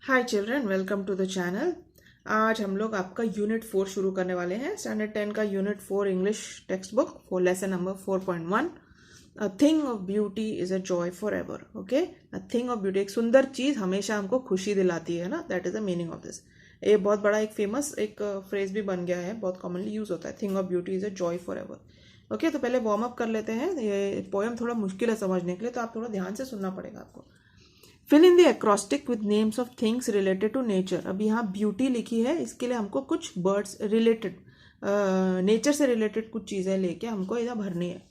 Hi children, welcome to the channel. आज हम लोग आपका यूनिट 4 शुरू करने वाले हैं। स्टैंडर्ड 10 का unit 4 English text book for lesson number 4.1। A thing of beauty is a joy for ever. Okay, a thing of beauty, एक सुंदर चीज हमेशा हमको खुशी दिलाती है ना, that is the meaning of this. ये बहुत बड़ा एक फेमस एक फ्रेज भी बन गया है, बहुत कॉमनली यूज होता है। Thing of beauty is a joy for ever. Okay, तो पहले वार्म अप कर लेते हैं। ये पोएम थोड़ा मुश्किल है समझने के लिए, तो आप थोड़ा ध्यान से सुनना पड़ेगा आपको। Fill in the acrostic with names of things related to nature. अब यहाँ ब्यूटी लिखी है, इसके लिए हमको कुछ बर्ड्स रिलेटेड, नेचर से रिलेटेड कुछ चीज़ें लेके हमको इधर भरनी है।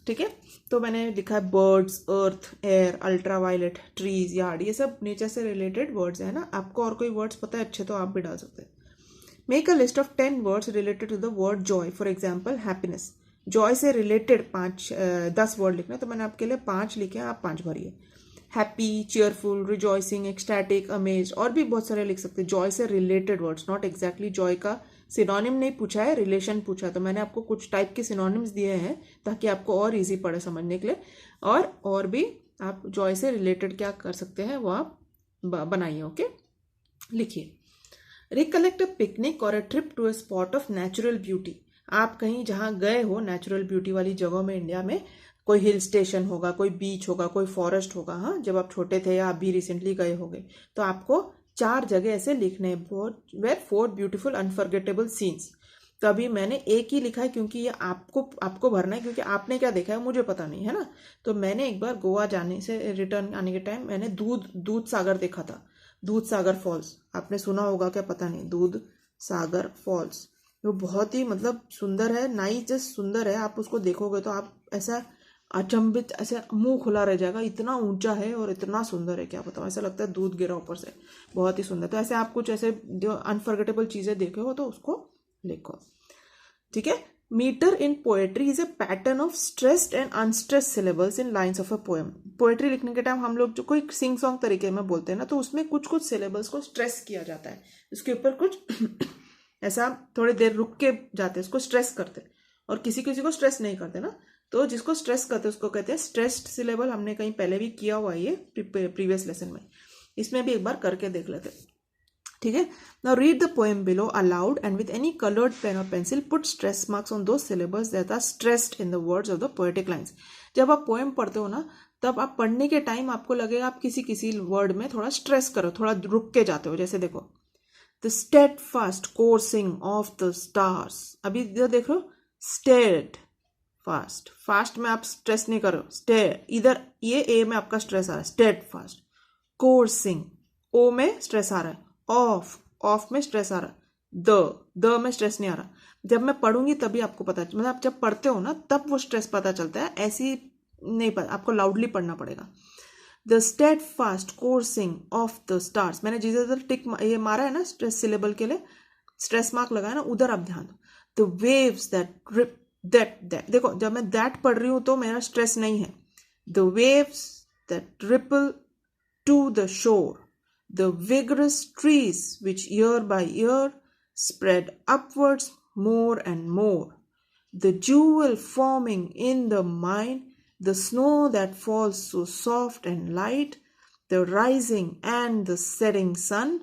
ठीक है, तो मैंने लिखा है birds, earth, air, ultraviolet, trees, yard. ये सब नेचर से रिलेटेड वर्ड्स है ना। आपको और कोई वर्ड्स पता है अच्छे तो आप भी डाल सकते हैं। Make a list of 10 words related to the word joy. For example happiness. Joy से रिलेटेड 10 वर्ड लिखना है, तो मैंने आपके लिए 5 लिखे हैं, आप 5 भरिए। Happy, cheerful, rejoicing, ecstatic, amaze, और भी बहुत सारे लिख सकते हैं जॉय से related words. Not exactly Joy का सिनोनिम नहीं पूछा है, रिलेशन पूछा, तो मैंने आपको कुछ टाइप के सिनोनिम्स दिए हैं ताकि आपको और इजी पड़े समझने के लिए। और भी आप जॉय से रिलेटेड क्या कर सकते हैं वो आप बनाइए। ओके, लिखिए। Recollect a picnic or a trip to a spot of natural beauty. आप कहीं जहाँ गए हो नेचुरल ब्यूटी वाली जगहों में, इंडिया में कोई हिल स्टेशन होगा, कोई बीच होगा, कोई फॉरेस्ट होगा। हाँ, जब आप छोटे थे या अभी रिसेंटली गए होंगे, तो आपको 4 जगह ऐसे लिखने हैं, वेर 4 ब्यूटीफुल अनफॉरगेटेबल सीन्स। तो अभी मैंने एक ही लिखा है क्योंकि ये आपको भरना है, क्योंकि आपने क्या देखा है मुझे पता नहीं है ना। तो मैंने एक बार गोवा जाने से रिटर्न आने के टाइम मैंने दूध सागर देखा था। दूध सागर फॉल्स आपने सुना होगा क्या पता नहीं। दूध सागर फॉल्स वो बहुत ही मतलब सुंदर है, नाइस, जस्ट सुंदर है। आप उसको देखोगे तो आप ऐसा अचंभित, ऐसे मुंह खुला रह जाएगा। इतना ऊंचा है और इतना सुंदर है, क्या बताऊँ, ऐसा लगता है दूध गिरा ऊपर से, बहुत ही सुंदर। तो ऐसे आप कुछ ऐसे जो अनफॉरगेटेबल चीजें देखे हो तो उसको लिखो। ठीक है। Meter in poetry is a pattern of stressed and unstressed syllables in lines of a poem. Poetry लिखने के टाइम हम लोग जो कोई सिंग सॉन्ग तरीके में बोलते हैं ना, तो उसमें कुछ कुछ सिलेबल्स को स्ट्रेस किया जाता है, उसके ऊपर कुछ ऐसा थोड़ी देर रुक के जाते हैं, उसको स्ट्रेस करते हैं। और किसी किसी को स्ट्रेस नहीं करते ना, तो जिसको स्ट्रेस करते हैं उसको कहते हैं स्ट्रेस्ड सिलेबल। हमने कहीं पहले भी किया हुआ है ये प्रीवियस लेसन में, इसमें भी एक बार करके देख लेते हैं। ठीक है। Now read the poem below aloud and with any coloured pen और pencil put stress marks on those syllables that are stressed in the words of the poetic lines. जब आप पोएम पढ़ते हो ना, तब आप पढ़ने के टाइम आपको लगेगा आप किसी किसी वर्ड में थोड़ा स्ट्रेस करो, थोड़ा रुक के जाते हो। जैसे देखो, the steadfast coursing of the stars। अभी इधर देख लो, स्टेड फास्ट, फास्ट में आप स्ट्रेस नहीं करो, स्टेड इधर ये ए में आपका स्ट्रेस आ रहा है, स्टेड फास्ट। कोर्सिंग, ओ में स्ट्रेस आ रहा है, ऑफ, ऑफ में स्ट्रेस आ रहा है, द में स्ट्रेस नहीं आ रहा। जब मैं पढ़ूंगी तभी आपको पता, मतलब आप जब पढ़ते हो ना तब वो स्ट्रेस पता चलता है, ऐसी नहीं पता, आपको लाउडली पढ़ना पड़ेगा। The steadfast coursing of the stars, मैंने जिधर टिक ये मारा है ना स्ट्रेस सिलेबल के लिए, स्ट्रेस मार्क लगाया ना, उधर आप ध्यान दो। द वेव्स दैट देखो, जब मैं दैट पढ़ रही हूं तो मेरा स्ट्रेस नहीं है। The waves that ripple to the shore, the vigorous trees which year by year spread upwards more and more, the jewel forming in the mind, the snow that falls so soft and light, the rising and the setting sun,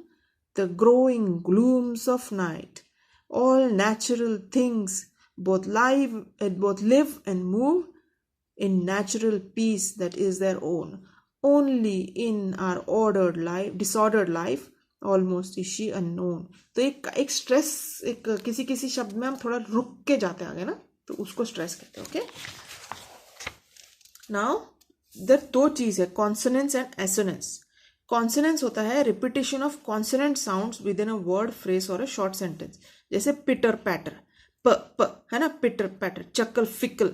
the growing glooms of night, all natural things both live and move in natural peace that is their own. Only in our disordered life, almost is she unknown. तो एक stress, एक किसी किसी शब्द में हम थोड़ा रुक के जाते हैं आगे ना, तो उसको स्ट्रेस कहते हैं। ओके, नाउ इधर 2 चीज है, कॉन्सोनेंट्स एंड एसोनेंट्स। कॉन्सोनेंट्स होता है repetition of consonant sounds with in a word, phrase और अ शॉर्ट सेंटेंस। जैसे पिटर पैटर, प है ना, पिटर पैटर, चक्कल, फिकल,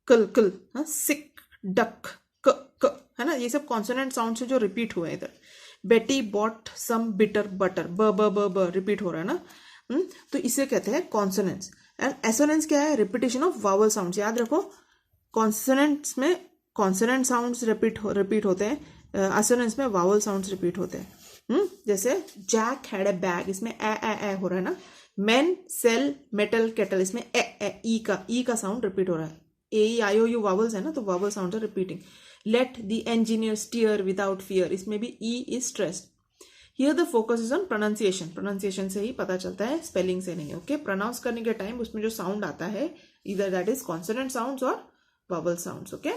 कल कल, हाँ, सिक, डक, क है ना, ये सब कॉन्सोनेंट साउंड से जो रिपीट हुए इधर। बेटी बॉट सम बिटर बटर, ब रिपीट हो रहा है ना। तो इसे कहते हैं कॉन्सोनेंट्स। एंड एसोनेंट्स क्या है, रिपीटिशन ऑफ वावल साउंड्स। याद रखो, कॉन्सोनेंट्स में कॉन्सोनेंट साउंड्स रिपीट होते हैं, एसोनेंट्स में वावल साउंड्स रिपीट होते हैं। जैसे जैक हैड अ बैग, इसमें ए हो रहा है ना। मेन सेल मेटल केटल, इसमें ई का साउंड रिपीट हो रहा है। ए आई ओ यू वावल्स है ना, तो vowel sound are repeating. Let the engineer steer without fear, इसमें भी E is stressed. Here the focus is on pronunciation, pronunciation से ही पता चलता है, स्पेलिंग से नहीं। ओके, प्रोनाउंस करने के टाइम उसमें जो साउंड आता है इधर दैट इज कॉन्सोनेंट साउंड्स और वॉवल साउंड्स। ओके,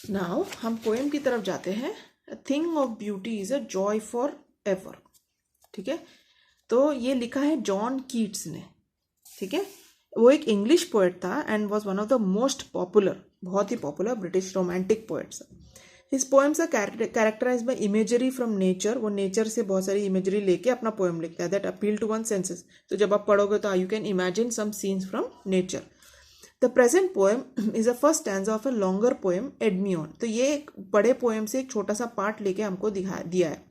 नाउ हम पोएम की तरफ जाते हैं। A thing of beauty is a joy for ever. ठीक है, तो ये लिखा है जॉन कीट्स ने। ठीक है, वो एक इंग्लिश पोएट था and was one of the most popular, बहुत ही popular British romantic poets. His poems are characterised by imagery from nature. वो नेचर से बहुत सारी इमेजरी लेके अपना पोएम लिखता है that appeal to one senses. तो जब आप पढ़ोगे तो you can imagine some scenes from nature. The present poem is a first stanza of a longer poem Endymion. तो ये एक बड़े पोएम से एक छोटा सा पार्ट लेके हमको दिया है।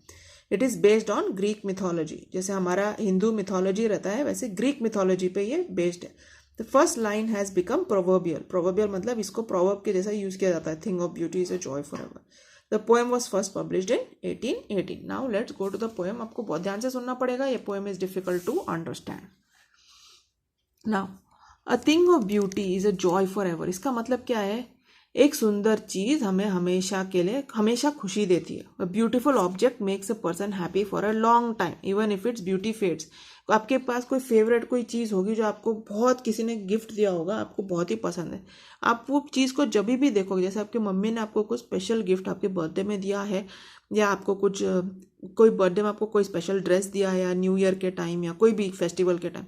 It is based on Greek mythology. जैसे हमारा हिंदू मिथोलॉजी रहता है वैसे ग्रीक मिथोलॉजी पे ये बेस्ड है। The first line has become proverbial. Proverbial मतलब इसको प्रोवर्ब के जैसा यूज किया जाता है। Thing of beauty is a joy for ever. The poem was first published in 1818। Now let's go to the poem. आपको बहुत ध्यान से सुनना पड़ेगा, ये poem is difficult to understand. Now a thing of beauty is a joy for ever, इसका मतलब क्या है? एक सुंदर चीज हमें हमेशा के लिए हमेशा खुशी देती है। A beautiful object makes a person happy for a long time even if its beauty fades. आपके पास कोई फेवरेट कोई चीज़ होगी जो आपको बहुत किसी ने गिफ्ट दिया होगा, आपको बहुत ही पसंद है, आप वो चीज़ को जब भी देखोगे, जैसे आपकी मम्मी ने आपको कोई स्पेशल गिफ्ट आपके बर्थडे में दिया है, या आपको कुछ कोई बर्थडे में आपको कोई स्पेशल ड्रेस दिया है, या न्यू ईयर के टाइम या कोई भी फेस्टिवल के टाइम,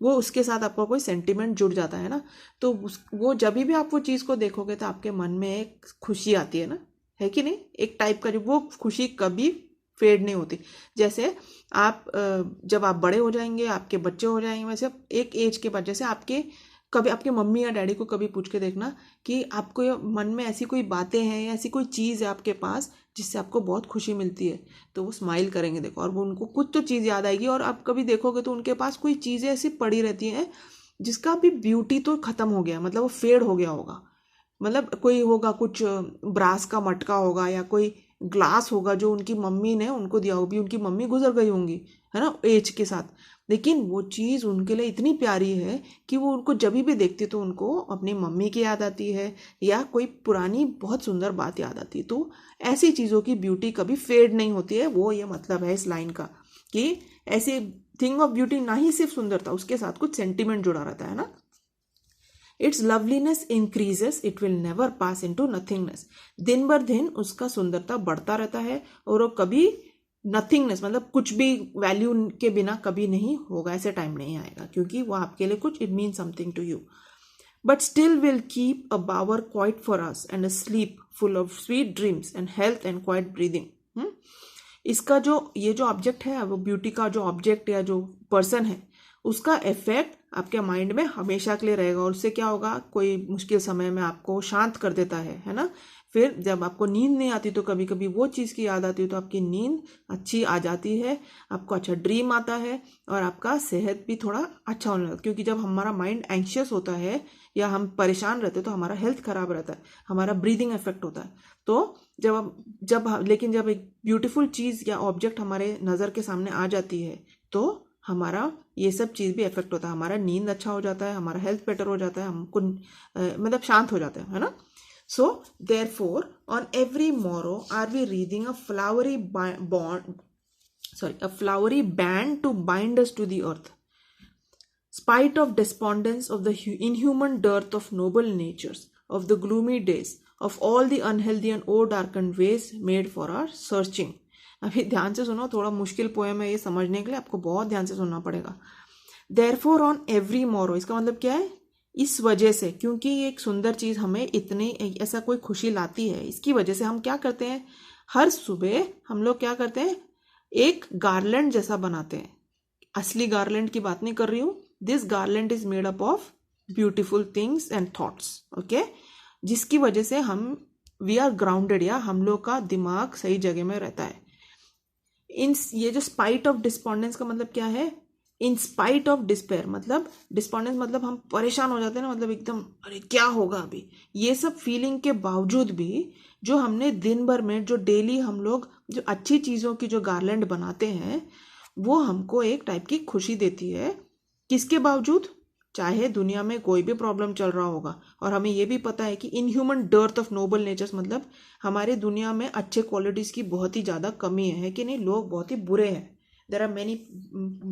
वो उसके साथ आपका कोई सेंटिमेंट जुड़ जाता है ना। तो वो जब भी आप वो चीज़ को देखोगे तो आपके मन में एक खुशी आती है ना, है कि नहीं? एक टाइप का जो वो खुशी कभी फेड नहीं होती। जैसे आप जब आप बड़े हो जाएंगे, आपके बच्चे हो जाएंगे, वैसे एक एज के बाद जैसे आपके कभी आपके मम्मी या डैडी को कभी पूछ के देखना कि आपको मन में ऐसी कोई बातें हैं या ऐसी कोई चीज़ है आपके पास जिससे आपको बहुत खुशी मिलती है, तो वो स्माइल करेंगे देखो, और वो उनको कुछ तो चीज़ याद आएगी। और आप कभी देखोगे तो उनके पास कोई चीज़ें ऐसी पड़ी रहती हैं जिसका भी ब्यूटी तो ख़त्म हो गया, मतलब वो फेड हो गया होगा। मतलब कोई होगा, कुछ ब्रास का मटका होगा या कोई ग्लास होगा जो उनकी मम्मी ने उनको दिया होगी, उनकी मम्मी गुजर गई होंगी, है ना, एज के साथ, लेकिन वो चीज़ उनके लिए इतनी प्यारी है कि वो उनको जब भी देखती तो उनको अपनी मम्मी की याद आती है या कोई पुरानी बहुत सुंदर बात याद आती है। तो ऐसी चीज़ों की ब्यूटी कभी फेड नहीं होती है। वो ये मतलब है इस लाइन का कि ऐसी थिंग ऑफ ब्यूटी ना ही सिर्फ सुंदरता, उसके साथ कुछ सेंटिमेंट जुड़ा रहता है ना। It's loveliness increases, it will never pass into nothingness. दिन बर दिन उसका सुंदरता बढ़ता रहता है और वो कभी नथिंगनेस मतलब कुछ भी वैल्यू के बिना कभी नहीं होगा, ऐसे टाइम नहीं आएगा, क्योंकि वो आपके लिए कुछ, it mean something to you. But still will keep a bower quiet for us and a sleep full of sweet dreams and health and quiet breathing. इसका जो ये जो ऑब्जेक्ट है, वो ब्यूटी का जो ऑब्जेक्ट या जो पर्सन है, उसका इफेक्ट आपके माइंड में हमेशा के लिए रहेगा। और उससे क्या होगा, कोई मुश्किल समय में आपको शांत कर देता है ना। फिर जब आपको नींद नहीं आती तो कभी कभी वो चीज़ की याद आती है तो आपकी नींद अच्छी आ जाती है, आपको अच्छा ड्रीम आता है और आपका सेहत भी थोड़ा अच्छा होने लगता है। क्योंकि जब हमारा माइंड एंशियस होता है या हम परेशान रहते हैं तो हमारा हेल्थ खराब रहता है, हमारा ब्रीदिंग इफेक्ट होता है। तो लेकिन जब एक ब्यूटीफुल चीज़ या ऑब्जेक्ट हमारे नज़र के सामने आ जाती है तो हमारा ये सब चीज़ भी इफेक्ट होता है, हमारा नींद अच्छा हो जाता है, हमारा हेल्थ बेटर हो जाता है, हमको मतलब शांत हो जाता है ना। So therefore on every morrow are we reading a flowery band to bind us to the earth, spite of despondence of the inhuman dearth of noble natures, of the gloomy days, of all the unhealthy and o'er-darkened ways made for our searching। अभी ध्यान से सुनो, थोड़ा मुश्किल poem है ये समझने के लिए, आपको बहुत ध्यान से सुनना पड़ेगा। देयरफॉर ऑन एवरी मॉरो, इसका मतलब क्या है? इस वजह से, क्योंकि ये एक सुंदर चीज़ हमें इतनी ऐसा कोई खुशी लाती है, इसकी वजह से हम क्या करते हैं, हर सुबह हम लोग क्या करते हैं, एक गार्लैंड जैसा बनाते हैं। असली गार्लैंड की बात नहीं कर रही हूँ, this garland is made up of beautiful things and thoughts, okay, जिसकी वजह से हम वी आर ग्राउंडेड, या हम लोग का दिमाग सही जगह में रहता है। ये जो स्पाइट ऑफ डिस्पॉन्डेंस का मतलब क्या है, इन स्पाइट ऑफ डिस्पेयर, मतलब डिस्पॉन्डेंस मतलब हम परेशान हो जाते हैं ना, मतलब एकदम अरे क्या होगा अभी, ये सब फीलिंग के बावजूद भी जो हमने दिन भर में जो डेली हम लोग जो अच्छी चीज़ों की जो गार्लैंड बनाते हैं वो हमको एक टाइप की खुशी देती है। किसके बावजूद? चाहे दुनिया में कोई भी प्रॉब्लम चल रहा होगा। और हमें ये भी पता है कि inhuman dearth of noble natures, मतलब हमारे दुनिया में अच्छे क्वालिटीज़ की बहुत ही ज़्यादा कमी है कि नहीं, लोग बहुत ही बुरे हैं। There are many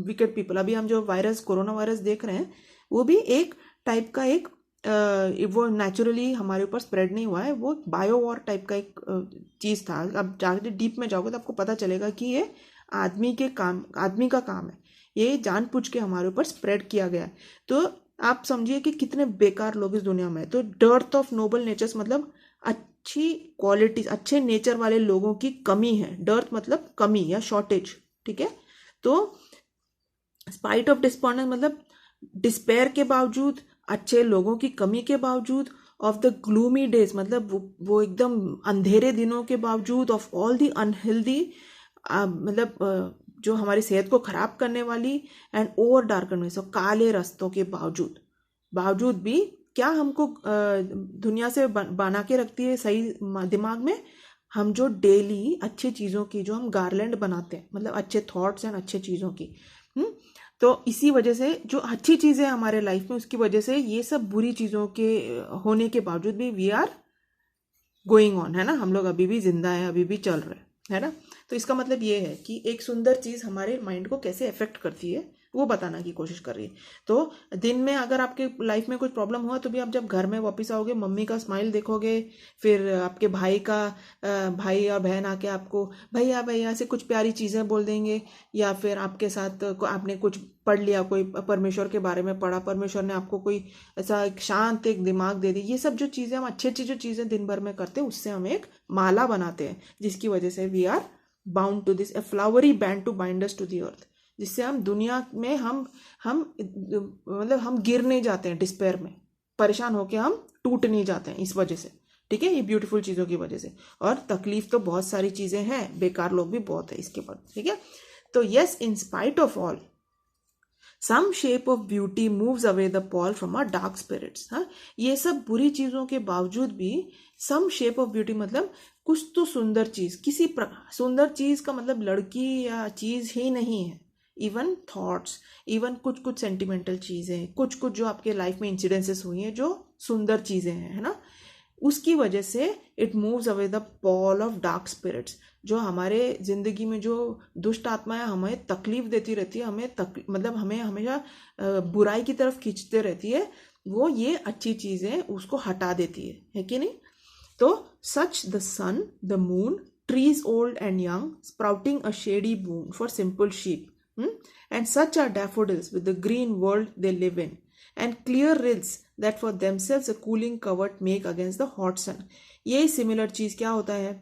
wicked people. अभी हम जो वायरस, कोरोना वायरस देख रहे हैं, वो भी एक टाइप का एक वो नेचुरली हमारे ऊपर स्प्रेड नहीं हुआ है, वो बायो वॉर टाइप का एक चीज़ था। अब जाके डीप में जाओगे तो आपको पता चलेगा कि ये आदमी का काम है, ये जानबूझ के हमारे ऊपर स्प्रेड किया गया है। तो आप समझिए कि कितने बेकार लोग इस दुनिया में। तो डर्थ ऑफ नोबल नेचर्स मतलब अच्छी क्वालिटीज, अच्छे नेचर वाले लोगों की कमी है। डर्थ मतलब कमी या शॉर्टेज, ठीक है। तो स्पाइट ऑफ डिस्पॉन्डेंस मतलब डिस्पेयर के बावजूद, अच्छे लोगों की कमी के बावजूद, ऑफ द ग्लूमी डेज मतलब वो एकदम अंधेरे दिनों के बावजूद, ऑफ ऑल दी अनहेल्दी मतलब जो हमारी सेहत को खराब करने वाली, एंड ओवर डार्कनेस और काले रास्तों के बावजूद भी क्या हमको दुनिया से बना के रखती है सही दिमाग में, हम जो डेली अच्छी चीज़ों की जो हम गार्लैंड बनाते हैं, मतलब अच्छे थॉट्स एंड अच्छे चीज़ों की। तो इसी वजह से जो अच्छी चीज़ें हमारे लाइफ में, उसकी वजह से ये सब बुरी चीज़ों के होने के बावजूद भी वी आर गोइंग ऑन, है ना, हम लोग अभी भी जिंदा है, अभी भी चल रहे हैं, है ना। तो इसका मतलब ये है कि एक सुंदर चीज़ हमारे माइंड को कैसे अफेक्ट करती है वो बताना की कोशिश कर रही है। तो दिन में अगर आपके लाइफ में कुछ प्रॉब्लम हुआ तो भी आप जब घर में वापस आओगे, मम्मी का स्माइल देखोगे, फिर आपके भाई और बहन आके आपको भैया भैया से कुछ प्यारी चीज़ें बोल देंगे, या फिर आपके साथ आपने कुछ पढ़ लिया, कोई परमेश्वर के बारे में पढ़ा, परमेश्वर ने आपको कोई ऐसा एक शांत एक दिमाग दे दी। ये सब जो चीज़ें हम अच्छी अच्छी जो चीज़ें दिन भर में करते हैं, उससे हम एक माला बनाते हैं, जिसकी वजह से we are bound to this, a flowery band to bind us to the earth, जिससे हम दुनिया में हम मतलब हम गिर नहीं जाते हैं डिस्पेयर में, परेशान होके हम टूट नहीं जाते हैं इस वजह से, ठीक है, ये ब्यूटीफुल चीज़ों की वजह से। और तकलीफ तो बहुत सारी चीज़ें हैं, बेकार लोग भी बहुत है इसके बाद, ठीक है। तो yes, in spite of all some shape of beauty moves away the pall from our dark spirits. हाँ, ये सब बुरी चीज़ों के बावजूद भी सम शेप ऑफ ब्यूटी मतलब कुछ तो सुंदर चीज़, किसी सुंदर चीज़ का मतलब लड़की या चीज़ ही नहीं है, इवन थॉट्स, इवन कुछ कुछ सेंटिमेंटल चीज़ें, कुछ कुछ जो आपके लाइफ में इंसिडेंसेस हुई हैं जो सुंदर चीज़ें हैं, है ना, उसकी वजह से it moves away the pall of dark spirits. जो हमारे ज़िंदगी में जो दुष्ट आत्माएं हमें तकलीफ देती रहती है, मतलब हमें हमेशा बुराई की तरफ खींचते रहती है, वो ये अच्छी चीज़ें उसको हटा देती है कि नहीं। तो such the sun, the moon, trees old and young, sprouting a shady boon for simple sheep, and such are daffodils with the green world they live in, and clear rills that for themselves a cooling covert make against the hot sun। यही similar चीज़ क्या होता है,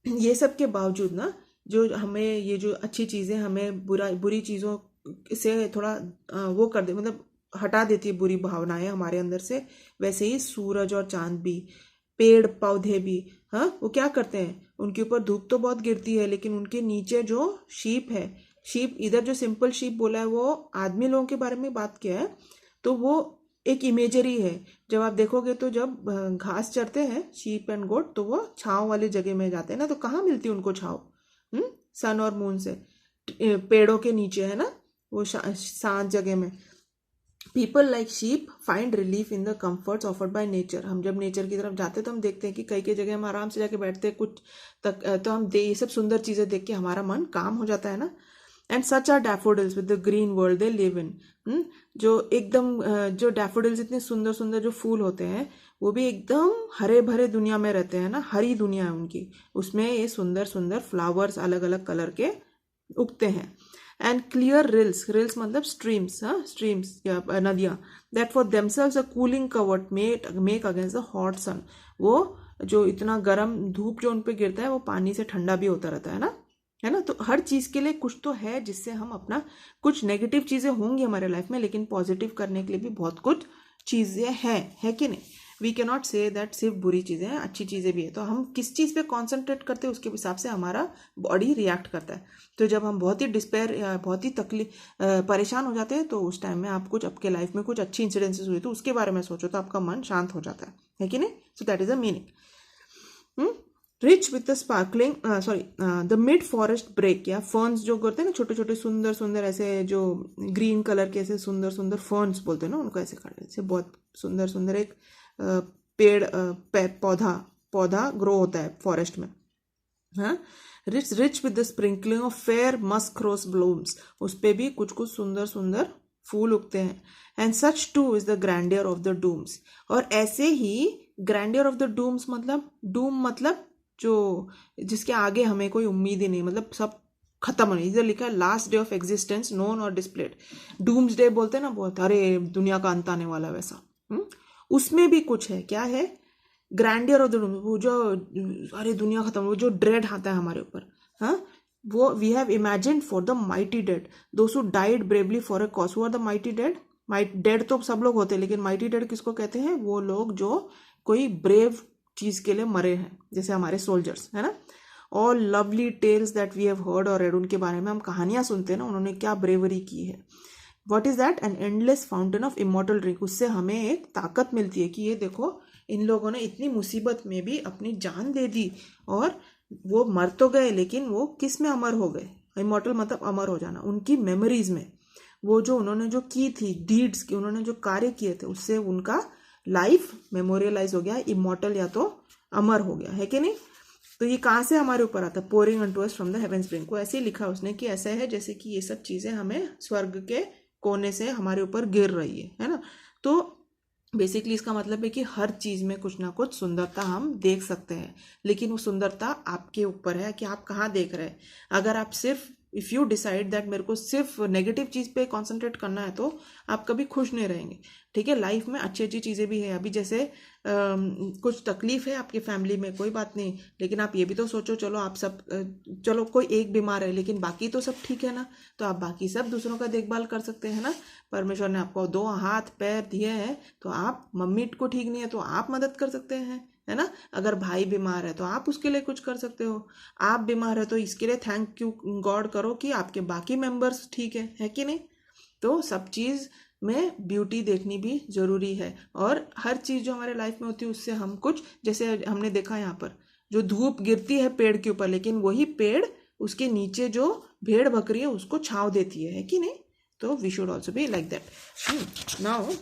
ये सब के बावजूद ना, जो हमें ये जो अच्छी चीज़ें हमें बुरी चीज़ों से थोड़ा वो कर दे, मतलब हटा देती है बुरी भावनाएं हमारे अंदर से, वैसे ही सूरज और चांद भी, पेड़ पौधे भी, हाँ, वो क्या करते हैं, उनके ऊपर धूप तो बहुत गिरती है, लेकिन उनके नीचे जो शीप है, शीप इधर जो सिंपल शीप बोला है वो आदमी लोगों के बारे में बात किया है, तो वो एक इमेजरी है। जब आप देखोगे तो जब घास चरते हैं शीप एंड गोट, तो वो छांव वाली जगह में जाते हैं ना, तो कहाँ मिलती है उनको छांव, सन और मून से, पेड़ों के नीचे, है ना, वो शांत जगह में। People like sheep find relief in the comforts offered by nature. हम जब नेचर की तरफ जाते हैं तो हम देखते हैं कि कई कई जगह हम आराम से जाके बैठते हैं कुछ तक, तो हम ये सब सुंदर चीज़ें देख के हमारा मन काम हो जाता है ना। And such are daffodils with the green world they live in, जो एकदम जो डैफोडिल्स इतने सुंदर सुंदर जो फूल होते हैं, वो भी एकदम हरे भरे दुनिया में रहते हैं ना, हरी दुनिया है उनकी, उसमें ये सुंदर सुंदर फ्लावर्स अलग अलग कलर के उगते हैं। एंड क्लियर रिल्स मतलब स्ट्रीम्स, हाँ, स्ट्रीम्स या नदियाँ, that for themselves a cooling covert make against the hot sun. वो जो इतना गर्म धूप जो उन पे गिरता है, वो पानी से ठंडा भी होता रहता है ना। तो हर चीज़ के लिए कुछ तो है जिससे हम अपना, कुछ नेगेटिव चीज़ें होंगी हमारे लाइफ में, लेकिन पॉजिटिव करने के लिए भी बहुत कुछ चीज़ें हैं, है कि नहीं। We can not say that सिर्फ बुरी चीज़ें हैं, अच्छी चीज़ें भी है। तो हम किस चीज़ पे कॉन्सेंट्रेट करते हैं उसके हिसाब से हमारा बॉडी रिएक्ट करता है। तो जब हम बहुत ही डिस्पेयर या बहुत ही परेशान हो जाते हैं, तो उस टाइम में आप कुछ आपके लाइफ में कुछ अच्छी इंसिडेंसेस हुए तो उसके बारे में सोचो, तो आपका मन शांत हो जाता है कि नहीं। So that is a meaning. Rich with the sparkling the mid forest brake, या फर्न्स जो करते हैं ना, छोटे छोटे सुंदर सुंदर ऐसे जो ग्रीन कलर के ऐसे सुंदर सुंदर फर्न्स बोलते हैं ना उनको, ऐसे खड़े ऐसे बहुत सुंदर सुंदर एक पेड़ पौधा पौधा ग्रो होता है फॉरेस्ट में, हाँ। Rich with the sprinkling of fair musk rose blooms, उस पर भी कुछ कुछ सुंदर सुंदर फूल उगते हैं। And such too is the grandeur of the dooms, और ऐसे ही ग्रैंडियर ऑफ द डूम्स मतलब डूम मतलब जो जिसके आगे हमें कोई उम्मीद ही नहीं, मतलब सब खत्म होने, इधर लिखा है last day of existence known और डिस्प्लेड। डूम्स डे बोलते हैं ना बहुत, अरे दुनिया का अंत आने वाला वैसा। उसमें भी कुछ है, क्या है, ग्रैंडियर ऑफ द डूम, वो जो अरे दुनिया खत्म, वो जो ड्रेड आता है हमारे ऊपर, हाँ, वो we have imagined for the mighty dead those who died bravely for a cause. Who are the mighty dead? Dead तो सब लोग होते हैं, लेकिन माइटी डेड किसको कहते हैं? वो लोग जो कोई ब्रेव चीज के लिए मरे हैं, जैसे हमारे सोल्जर्स, है ना। All lovely tales that we have heard or read, उनके बारे में हम कहानियां सुनते हैं ना, उन्होंने क्या ब्रेवरी की है। What is that? An endless fountain of immortal drink, उससे हमें एक ताकत मिलती है कि ये देखो इन लोगों ने इतनी मुसीबत में भी अपनी जान दे दी, और वो मर तो गए लेकिन वो किस में अमर हो गए? इमॉर्टल मतलब अमर हो जाना, उनकी मेमोरीज में, वो जो उन्होंने जो की थी डीड्स की, उन्होंने जो कार्य किए थे, उससे उनका लाइफ मेमोरियलाइज हो गया, इमॉर्टल या तो अमर हो गया, है कि नहीं। तो ये कहाँ से हमारे ऊपर आता है? Pouring unto us from the haven spring, को ऐसे ही लिखा उसने कि ऐसा है जैसे कि ये सब चीजें हमें स्वर्ग के कोने से हमारे ऊपर गिर रही है ना। तो बेसिकली इसका मतलब है कि हर चीज में कुछ ना कुछ सुंदरता हम देख सकते हैं, लेकिन वो सुंदरता आपके ऊपर है कि आप कहाँ देख रहे हैं। अगर आप सिर्फ इफ़ यू डिसाइड दैट मेरे को सिर्फ नेगेटिव चीज़ पे कॉन्सेंट्रेट करना है, तो आप कभी खुश नहीं रहेंगे, ठीक है। लाइफ में अच्छी अच्छी चीज़ें भी है, अभी जैसे कुछ तकलीफ है आपकी फैमिली में, कोई बात नहीं, लेकिन आप ये भी तो सोचो, चलो आप सब चलो कोई एक बीमार है लेकिन बाकी तो सब ठीक है ना, तो आप बाकी सब दूसरों का देखभाल कर सकते हैं ना। परमेश्वर ने आपको 2 हाथ पैर दिए हैं, तो आप मम्मी को ठीक नहीं है तो आप मदद कर सकते हैं, है ना। अगर भाई बीमार है तो आप उसके लिए कुछ कर सकते हो, आप बीमार है तो इसके लिए थैंक यू गॉड करो कि आपके बाकी मेंबर्स ठीक है कि नहीं। तो सब चीज़ में ब्यूटी देखनी भी जरूरी है, और हर चीज़ जो हमारे लाइफ में होती है उससे हम कुछ, जैसे हमने देखा यहाँ पर जो धूप गिरती है पेड़ के ऊपर, लेकिन वही पेड़ उसके नीचे जो भेड़ बकरी है उसको छांव देती है कि नहीं। तो we should also be like that. Now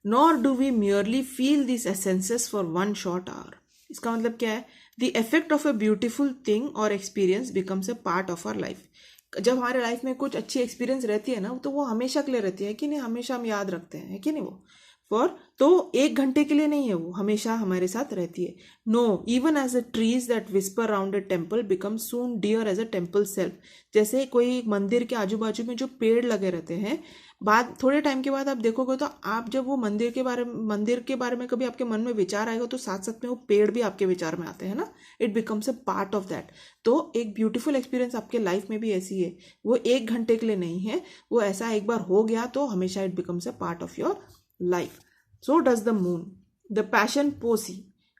nor do we merely feel this essences for 1 short hour। इसका मतलब क्या है? The effect of a beautiful thing और experience becomes a part of our life. जब हमारे लाइफ में कुछ अच्छी एक्सपीरियंस रहती है ना, तो वो हमेशा के लिए रहती है कि नहीं, हमेशा हम याद रखते हैं, है कि नहीं। वो फॉर तो 1 घंटे के लिए नहीं है, वो हमेशा हमारे साथ रहती है। No even as a trees that whisper round a temple become soon dear as a temple self. जैसे कोई मंदिर के आजू बाजू में जो पेड़ लगे रहते हैं, बाद थोड़े टाइम के बाद आप देखोगे तो आप जब वो मंदिर के बारे में कभी आपके मन में विचार आएगा, तो साथ साथ में वो पेड़ भी आपके विचार में आते हैं ना। It becomes a part of that. तो एक ब्यूटीफुल एक्सपीरियंस आपके लाइफ में भी ऐसी है, वो 1 घंटे के लिए नहीं है, वो ऐसा एक बार हो गया तो हमेशा it becomes a part of your life. So does the moon. The passion posy,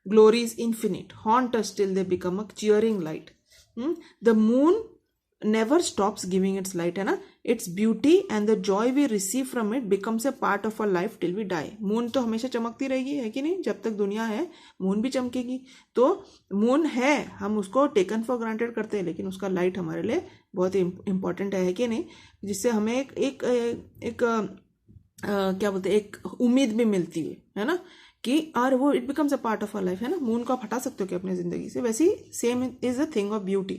glories infinite, haunt us till they become a cheering light. The moon never stops giving its light, है ना। Its beauty and the joy we receive from it becomes a part of our life till we die. moon तो हमेशा चमकती रहेगी, है कि नहीं, जब तक दुनिया है moon भी चमकेगी। तो moon है, हम उसको टेकन फॉर ग्रांटेड करते हैं, लेकिन उसका लाइट हमारे लिए बहुत इंपॉर्टेंट है कि नहीं, जिससे हमें एक क्या बोलते हैं, एक उम्मीद भी मिलती है ना, कि और वो it becomes a part of our life, है ना। मून को आप हटा सकते हो कि अपनी जिंदगी से, वैसे ही same is a thing of beauty.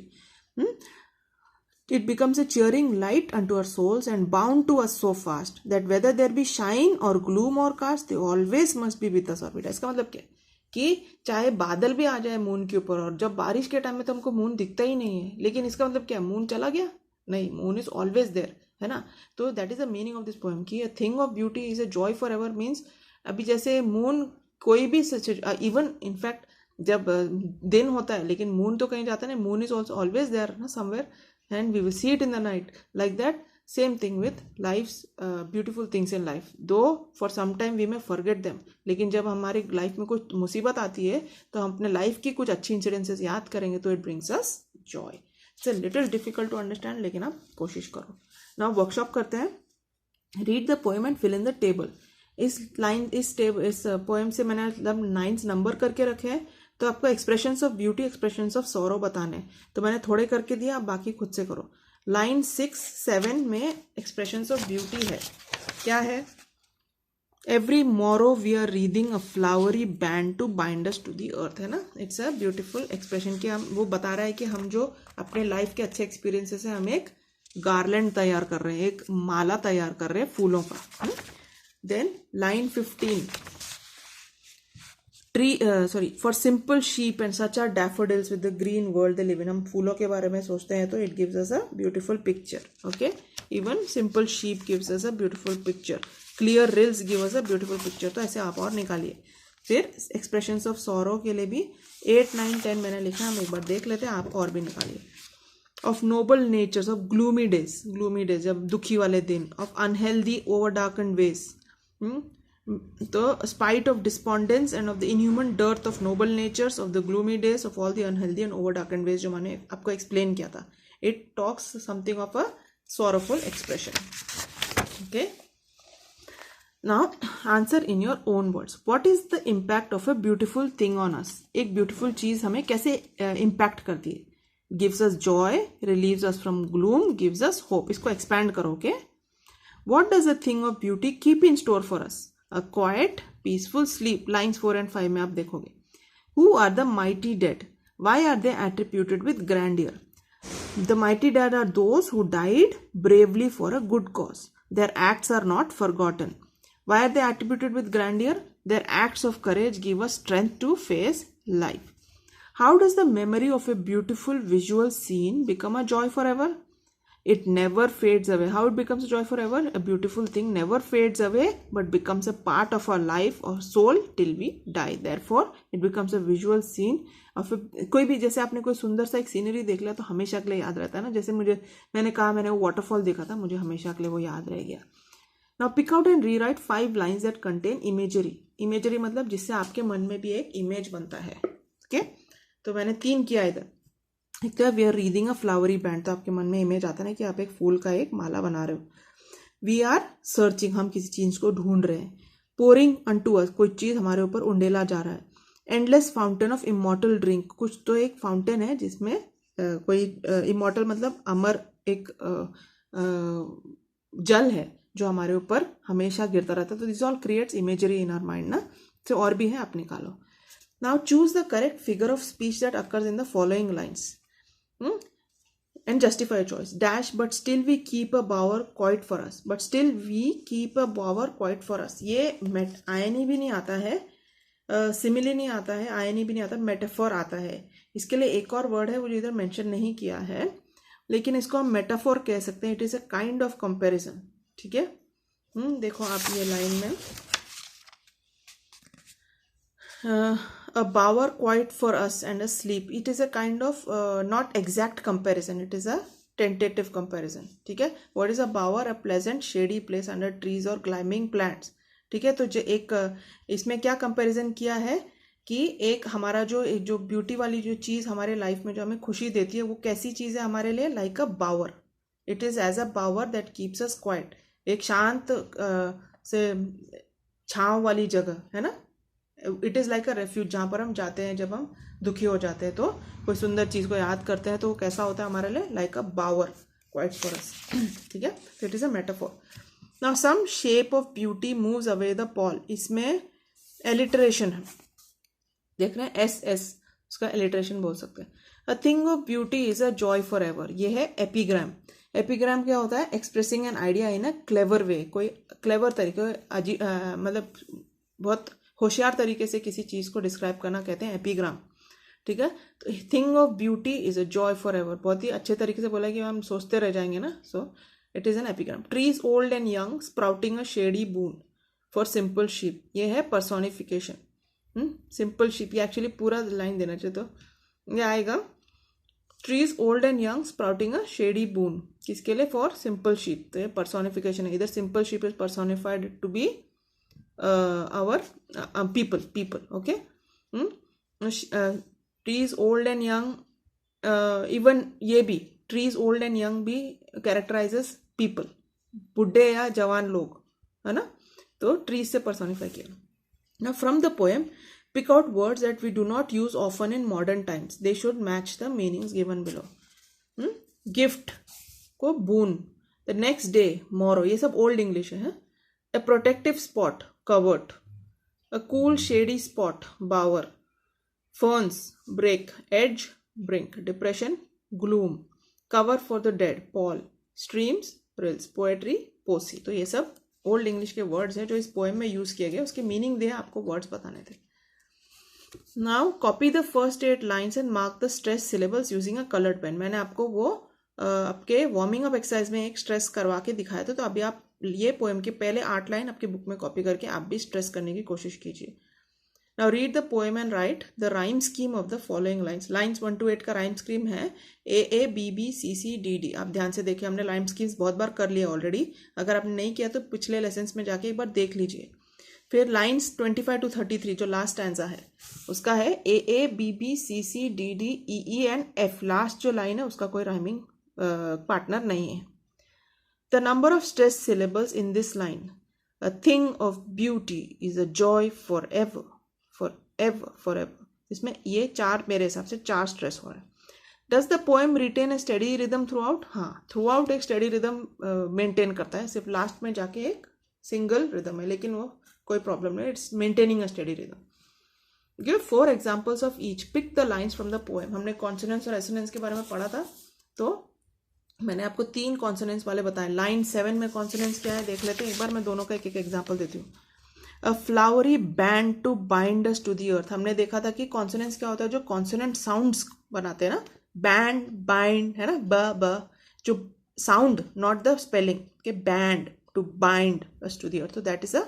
It becomes a cheering light unto our souls and bound to us so fast that whether there be shine और ग्लूम और cast they always must be with us orbit. इसका मतलब क्या, कि चाहे बादल भी आ जाए मून के ऊपर, और जब बारिश के टाइम में तो हमको मून दिखता ही नहीं है, लेकिन इसका मतलब क्या, मून चला गया? नहीं, मून इज ऑलवेज देयर, है ना। तो that is the meaning of this poem कि a thing of beauty is a joy for ever. Means अभी जैसे मून कोई भी इवन इनफैक्ट जब दिन होता है लेकिन मून तो कहीं जाता नहीं, moon is also always there ना somewhere, and we will see it in the night like that. Same thing with life's beautiful things in life, though for some time we may forget them, लेकिन जब हमारी life में कुछ मुसीबत आती है तो हम अपने लाइफ की कुछ अच्छी इंसिडेंसेस याद करेंगे, तो it brings us joy. It's a little difficult to understand, लेकिन आप कोशिश करो। नाउ वर्कशॉप करते हैं। Read the poem and fill in the table. इस पोएम से मैंने मतलब 9 नंबर करके रखे हैं, तो आपको expressions of beauty, expressions of sorrow बताने हैं, तो मैंने थोड़े करके दिया, आप बाकी खुद से करो। लाइन 6-7 में एक्सप्रेशंस ऑफ ब्यूटी है, क्या है? Every morrow we are reading a flowery band to bind us to the earth, है ना। इट्स अ ब्यूटीफुल एक्सप्रेशन कि हम, वो बता रहा है कि हम जो अपने लाइफ के अच्छे एक्सपीरियंसेस है, हम एक गार्लैंड तैयार कर रहे हैं, एक माला तैयार कर रहे हैं फूलों का। Then line 15, for simple sheep and such are daffodils with the green world they live in. हम फूलों के बारे में सोचते हैं तो it gives us a beautiful picture, okay. Even simple sheep gives us a beautiful picture, clear rills give us a beautiful picture. तो ऐसे आप और निकालिए। फिर एक्सप्रेशंस ऑफ सॉरो के लिए भी 8, 9, 10 मैंने लिखा, हम एक बार देख लेते हैं, आप और भी निकालिए। Of noble natures, of gloomy days जब दुखी वाले दिन, of unhealthy over darken ways, तो spite of despondence and of the inhuman dearth of noble natures, of the gloomy days, of all the unhealthy and over darken ways, जो मैंने आपको explain किया था। It talks something of a sorrowful expression, okay. Now answer in your own words. What is the impact of a beautiful thing on us? एक beautiful चीज हमें कैसे impact करती है? Gives us joy, relieves us from gloom, gives us hope. इसको expand करो, okay. What does a thing of beauty keep in store for us? A quiet, peaceful sleep. Lines 4 and 5 में आप देखोगे. Who are the mighty dead? Why are they attributed with grandeur? The mighty dead are those who died bravely for a good cause. Their acts are not forgotten. Why are they attributed with grandeur? Their acts of courage give us strength to face life. How does the memory of a beautiful visual scene become a joy forever? It never fades away. How it becomes a joy forever? A beautiful thing never fades away but becomes a part of our life or soul till we die. Therefore, it becomes a visual scene of a, कोई भी, जैसे आपने कोई सुंदर सा एक scenery देख लिया तो हमेशा के लिए याद रहता है ना। जैसे मैंने कहा, मैंने वो वाटरफॉल देखा था, मुझे हमेशा के लिए वो याद रह गया। Now pick out and rewrite 5 lines that contain imagery. Imagery मतलब जिससे आपके मन में भी एक इमेज बनता है, ओके। तो मैंने 3 किया इधर। एक तो we are reading a flowery band, तो आपके मन में इमेज आता है ना कि आप एक फूल का एक माला बना रहे हो। वी आर सर्चिंग, हम किसी चीज को ढूंढ रहे हैं। पोरिंग अनटू अस, कोई चीज हमारे ऊपर उंडेला जा रहा है। Endless fountain of immortal drink, कुछ तो एक फाउंटेन है जिसमें कोई इमॉर्टल मतलब अमर एक जल है जो हमारे ऊपर हमेशा गिरता रहता है। तो this all creates imagery in our mind ना। तो और भी है, आप निकालो। Now choose the correct figure of speech that occurs in the following lines and justify a choice. Dash, but still we keep a bower quiet for us. But still we keep a bower quiet for us. ये आयनी भी नहीं आता है, simile नहीं आता है, आयनी भी नहीं आता, मेटाफोर आता है। इसके लिए एक और वर्ड है वो जो इधर मेंशन नहीं किया है, लेकिन इसको हम मेटाफोर कह सकते हैं। It is a kind of comparison, ठीक है। देखो आप ये लाइन में a bower quiet for us and a sleep. It is a kind of not exact comparison. It is a tentative comparison, ठीक है। What is a bower? A pleasant shady place under trees or climbing plants, ठीक है। तो जो एक इसमें क्या comparison किया है कि एक हमारा जो ब्यूटी वाली जो चीज़ हमारे लाइफ में जो हमें खुशी देती है, वो कैसी चीज़ है हमारे लिए? Like a bower. It is as a bower that keeps us quiet. एक शांत से छाँव वाली जगह है ना। It is like a refuge, जहाँ पर हम जाते हैं जब हम दुखी हो जाते हैं, तो कोई सुंदर चीज़ को याद करते हैं, तो वो कैसा होता है हमारे लिए? Like a bower quiet for us, ठीक है। तो it is a metaphor. Now some shape of beauty moves away the pall. इसमें एलिटरेशन है, देख रहे हैं, एस, उसका एलिटरेशन बोल सकते हैं। A thing of beauty is a joy for ever, ये है एपिग्राम। एपिग्राम क्या होता है? Expressing an idea in a clever way, कोई क्लेवर तरीके, मतलब बहुत होशियार तरीके से किसी चीज़ को डिस्क्राइब करना कहते हैं एपिग्राम, ठीक है। तो thing of beauty is a joy for ever, बहुत ही अच्छे तरीके से बोला कि हम सोचते रह जाएंगे ना। So it is an epigram. Trees old and young sprouting a shady boon for simple sheep, ये है पर्सोनिफिकेशन। सिंपल शीप, ये एक्चुअली पूरा लाइन देना चाहिए, तो ये आएगा trees old and young sprouting a shady boon, किसके लिए? For simple sheep. तो ये पर्सोनिफिकेशन है। इधर simple sheep is personified to be our people, okay. Trees old and young, even ये भी trees old and young भी characterizes people, बुढ़े या जवान लोग, है ना। तो trees से personify किया। Now from the poem Pick out words that we do not use often in modern times. They should match the meanings given below. Gift को boon. The next day, morrow. ये सब old English है. A protective spot, covert. A cool shady spot, bower. Ferns, break. Edge, brink. Depression, gloom. Cover for the dead, pall. Streams, rills. Poetry, poesy. तो ये सब old English के words हैं जो इस पोएम में यूज किए गए. उसके मीनिंग दिए, आपको वर्ड्स बताने थे. Now copy the first 8 lines and mark the stress syllables using a coloured pen. मैंने आपको वो आपके वार्मिंग अप एक्सरसाइज में एक स्ट्रेस करवा के दिखाया था. तो अभी आप ये पोएम के पहले 8 लाइन आपकी बुक में कॉपी करके आप भी स्ट्रेस करने की कोशिश कीजिए. Now read the poem and right the rhyme scheme of the following lines. Lines 1 to 8 का राइम स्कीम है AABBCCDD. आप ध्यान से देखिए, हमने राइम स्कीम्स बहुत बार कर लिया ऑलरेडी. अगर आपने नहीं किया तो पिछले लेसन्स में जाके एक बार देख लीजिए. फिर लाइन्स 25 to 33 जो लास्ट स्टैंजा है उसका है AABBCCDDEE एंड F. लास्ट जो लाइन है उसका कोई राइमिंग पार्टनर नहीं है. The number of stress syllables in this line. A thing of beauty is a joy for ever. For ever. इसमें ये 4 मेरे हिसाब से 4 स्ट्रेस हो रहा है. Does the poem retain A study rhythm through out. हाँ, थ्रू आउट एक स्टडी रिदम मेंटेन करता है. सिर्फ लास्ट में जाके एक सिंगल रिदम है, लेकिन वो कोई प्रॉब्लम नहीं. It's maintaining a study rhythm. Give 4 examples of each. Pick the lines from the poem. हमने कॉन्सोनेंट्स और एसोनेंट्स के बारे में पढ़ा था, तो मैंने आपको 3 कॉन्सोनेंट्स वाले बताए. लाइन 7 में कॉन्सोनेंट्स क्या है देख लेते हैं एक बार. मैं दोनों का एक एक एग्जाम्पल देती हूँ. A flowery band to bind us to the earth. हमने देखा था कि कॉन्सोनेंट्स क्या होता है, जो कॉन्सोनेंट साउंड्स बनाते हैं ना. बैंड, बाइंड है ना, ब जो साउंड, नॉट द स्पेलिंग के. Band to bind us to the earth, तो that is a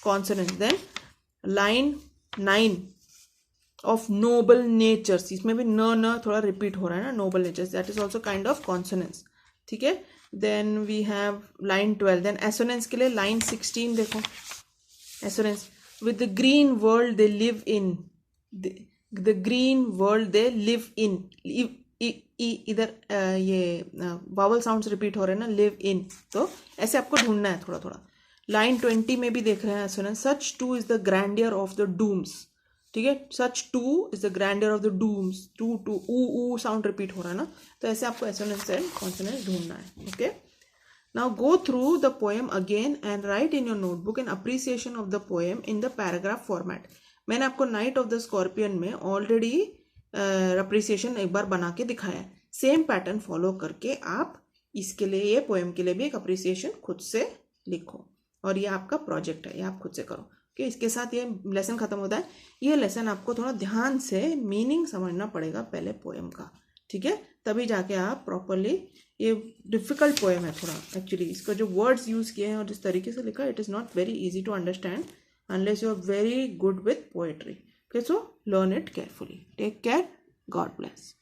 consonant. Then line 9 of noble natures. इसमें भी न थोड़ा रिपीट हो रहा है ना. Noble natures, that is also kind of consonants. ठीक है. Then we have line 12. Then assonants के लिए लाइन 16 देखो. Assonance. With the green world they live in. The green world they live इन. इधर ये वावल साउंड्स रिपीट हो रहे हैं ना. लिव इन, तो ऐसे आपको ढूंढना है थोड़ा थोड़ा. लाइन 20 में भी देख रहे हैं assonance. Such too is the grandeur of the dooms. ठीक है. Such too is the grandeur of the dooms. Too ऊ साउंड रिपीट हो रहा है ना. तो ऐसे आपको एसोनेंस एंड कॉन्सोनेंट्स ढूंढना है. Okay. Now go through the poem again and write in your notebook an appreciation of the poem in the paragraph format. मैंने आपको नाइट ऑफ द स्कॉर्पियन में ऑलरेडी अप्रिसिएशन एक बार बना के दिखाया है. सेम पैटर्न फॉलो करके आप इसके लिए, ये पोएम के लिए भी एक अप्रिसिएशन खुद से लिखो. और ये आपका प्रोजेक्ट है, ये आप खुद से करो. ओके. इसके साथ ये लेसन खत्म होता है. ये लेसन आपको थोड़ा ध्यान से मीनिंग समझना पड़ेगा पहले पोएम का. ठीक है. तभी जाके आप प्रॉपरली, ये डिफिकल्ट पोएम है थोड़ा एक्चुअली. इसका जो वर्ड्स यूज किए हैं और जिस तरीके से लिखा है, it is not very easy to understand unless you are very good with poetry. Okay, so learn it carefully. Take care. God bless.